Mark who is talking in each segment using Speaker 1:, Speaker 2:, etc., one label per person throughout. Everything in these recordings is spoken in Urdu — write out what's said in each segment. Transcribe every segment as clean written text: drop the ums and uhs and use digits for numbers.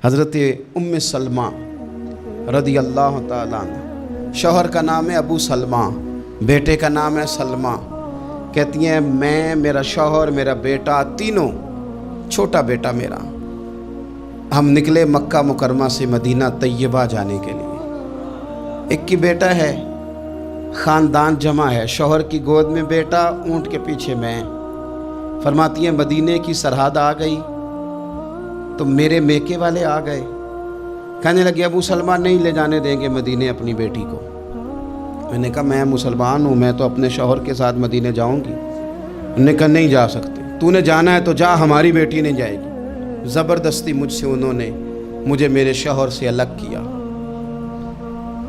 Speaker 1: حضرت ام سلمہ رضی اللہ تعالیٰ عنہ، شوہر کا نام ہے ابو سلمہ، بیٹے کا نام ہے سلمہ۔ کہتی ہیں میں، میرا شوہر، میرا بیٹا، تینوں، چھوٹا بیٹا میرا، ہم نکلے مکہ مکرمہ سے مدینہ طیبہ جانے کے لیے۔ ایک کی بیٹا ہے، خاندان جمع ہے، شوہر کی گود میں بیٹا، اونٹ کے پیچھے میں۔ فرماتی ہیں مدینے کی سرحد آ گئی تو میرے میکے والے آ گئے، کہنے لگے ابو سلمہ نہیں لے جانے دیں گے مدینے اپنی بیٹی کو۔ میں نے کہا میں مسلمان ہوں، میں تو اپنے شوہر کے ساتھ مدینے جاؤں گی۔ انہوں نے کہا نہیں جا سکتے، تو نے جانا ہے تو جا، ہماری بیٹی نہیں جائے گی۔ زبردستی مجھ سے انہوں نے مجھے میرے شوہر سے الگ کیا۔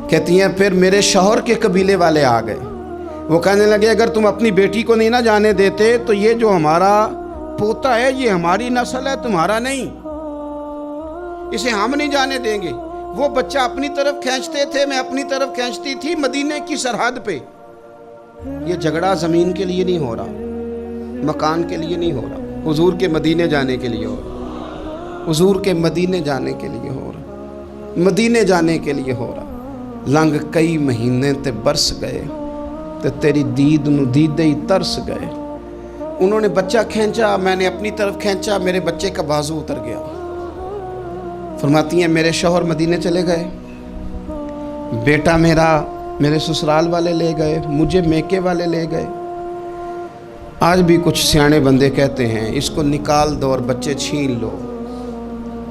Speaker 1: کہتی ہیں پھر میرے شوہر کے قبیلے والے آ گئے، وہ کہنے لگے اگر تم اپنی بیٹی کو نہیں نہ جانے دیتے تو یہ جو ہمارا پوتا ہے یہ ہماری نسل ہے، تمہارا نہیں، اسے ہم نہیں جانے دیں گے۔ وہ بچہ اپنی طرف کھینچتے تھے، میں اپنی طرف کھینچتی تھی، مدینے کی سرحد پہ۔ یہ جھگڑا زمین کے لیے نہیں ہو رہا، مکان کے لیے نہیں ہو رہا، حضور کے مدینے جانے کے لیے ہو رہا، حضور کے مدینے جانے کے لیے ہو رہا، مدینے جانے کے لیے ہو رہا۔ لنگ کئی مہینے تے برس گئے تے تیری دید نو دیدے ہی ترس گئے۔ انہوں نے بچہ کھینچا، میں نے اپنی طرف کھینچا، میرے بچے کا بازو اتر گیا۔ فرماتی ہیں میرے شوہر مدینے چلے گئے، بیٹا میرا میرے سسرال والے لے گئے، مجھے میکے والے لے گئے۔ آج بھی کچھ سیانے بندے کہتے ہیں اس کو نکال دو اور بچے چھین لو۔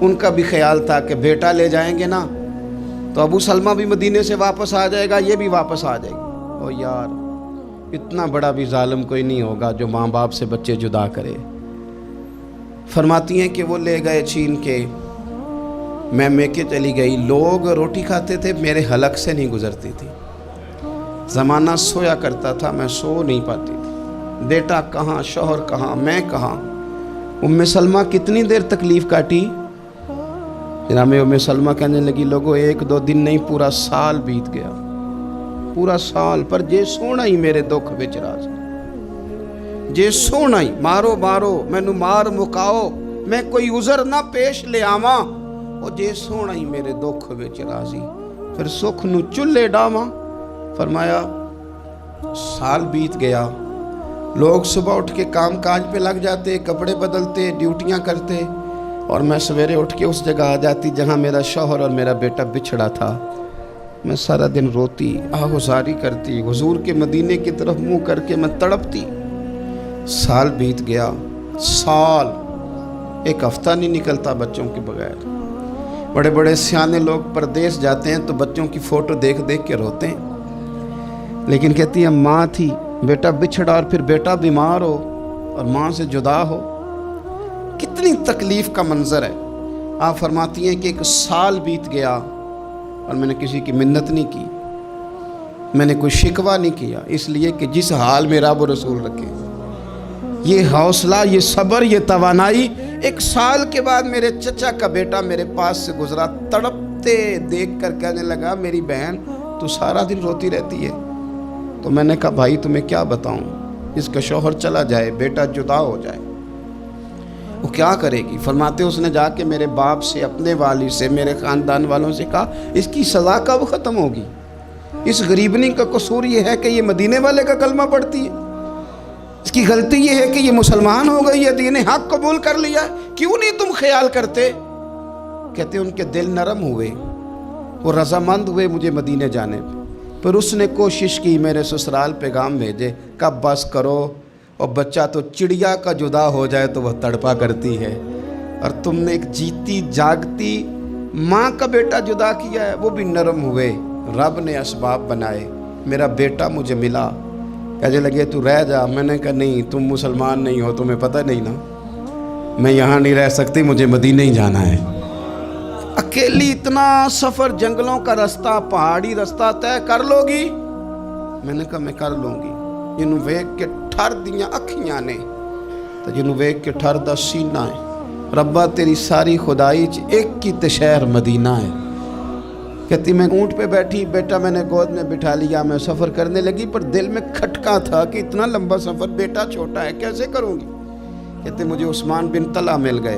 Speaker 1: ان کا بھی خیال تھا کہ بیٹا لے جائیں گے نا تو ابو سلمہ بھی مدینے سے واپس آ جائے گا، یہ بھی واپس آ جائے گی۔ او یار، اتنا بڑا بھی ظالم کوئی نہیں ہوگا جو ماں باپ سے بچے جدا کرے۔ فرماتی ہیں کہ وہ لے گئے چھین کے، میں میکے چلی گئی۔ لوگ روٹی کھاتے تھے، میرے حلق سے نہیں گزرتی تھی۔ زمانہ سویا کرتا تھا، میں سو نہیں پاتی تھی۔ بیٹا کہاں، شوہر کہاں، میں کہاں۔ ام سلمہ کتنی دیر تکلیف کاٹی؟ جناب ام سلمہ کہنے لگی لوگوں ایک دو دن نہیں، پورا سال بیت گیا، پورا سال، پر جے سونا ہی میرے دکھ وچ راضی، جے سونا ہی مارو مارو مینو مار مکاؤ، میں کوئی عذر نہ پیش لے آواں، او جے سونا ہی میرے دکھ وچ راضی، پھر سکھ نو چلے ڈاواں۔ فرمایا سال بیت گیا، لوگ صبح اٹھ کے کام کاج پہ لگ جاتے، کپڑے بدلتے، ڈیوٹیاں کرتے، اور میں سویرے اٹھ کے اس جگہ آ جاتی جہاں میرا شوہر اور میرا بیٹا بچھڑا تھا۔ میں سارا دن روتی، آہوزاری کرتی، حضور کے مدینے کی طرف منہ کر کے میں تڑپتی۔ سال بیت گیا، سال، ایک ہفتہ نہیں نکلتا بچوں کے بغیر۔ بڑے بڑے سیانے لوگ پردیس جاتے ہیں تو بچوں کی فوٹو دیکھ دیکھ کے روتے ہیں، لیکن کہتی ہے ماں تھی، بیٹا بچھڑا اور پھر بیٹا بیمار ہو اور ماں سے جدا ہو، کتنی تکلیف کا منظر ہے۔ آپ فرماتی ہیں کہ ایک سال بیت گیا اور میں نے کسی کی منت نہیں کی، میں نے کوئی شکوہ نہیں کیا، اس لیے کہ جس حال میں رب و رسول رکھے، یہ حوصلہ، یہ صبر، یہ توانائی۔ ایک سال کے بعد میرے چچا کا بیٹا میرے پاس سے گزرا، تڑپتے دیکھ کر کہنے لگا میری بہن تو سارا دن روتی رہتی ہے۔ تو میں نے کہا بھائی تمہیں کیا بتاؤں، اس کا شوہر چلا جائے، بیٹا جدا ہو جائے، وہ کیا کرے گی؟ فرماتے اس نے جا کے میرے باپ سے، اپنے والد سے، میرے خاندان والوں سے کہا اس کی سزا کب ختم ہوگی؟ اس غریبنی کا قصور یہ ہے کہ یہ مدینے والے کا کلمہ پڑھتی ہے، اس کی غلطی یہ ہے کہ یہ مسلمان ہو گئی ہے، دین حق قبول کر لیا، کیوں نہیں تم خیال کرتے؟ کہتے ان کے دل نرم ہوئے، وہ رضامند ہوئے مجھے مدینے جانے پہ۔ پھر اس نے کوشش کی میرے سسرال پیغام بھیجے، کب بس کرو، اور بچہ تو چڑیا کا جدا ہو جائے تو وہ تڑپا کرتی ہے، اور تم نے ایک جیتی جاگتی ماں کا بیٹا جدا کیا ہے۔ وہ بھی نرم ہوئے، رب نے اسباب بنائے، میرا بیٹا مجھے ملا۔ کہنے لگے تو رہ جا، میں نے کہا نہیں، تم مسلمان نہیں ہو، تمہیں پتہ نہیں نا، میں یہاں نہیں رہ سکتی، مجھے مدینہ ہی جانا ہے۔ اکیلی اتنا سفر، جنگلوں کا رستہ، پہاڑی رستہ طے کر لو گی؟ میں نے کہا میں کر لوں گی۔ جنہوں ویک کے ٹھر دیاں اکھیاں نے تو جنہوں ویک کے ٹھر دا سینہ ہے، ربا تیری ساری خدائی ایک کی تے شہر مدینہ ہے۔ کہتی میں اونٹ پہ بیٹھی، بیٹا میں نے گود میں بٹھا لیا، میں سفر کرنے لگی، پر دل میں کھٹکا تھا کہ اتنا لمبا سفر، بیٹا چھوٹا ہے، کیسے کروں گی؟ کہتے مجھے عثمان بن طلحہ مل گئے،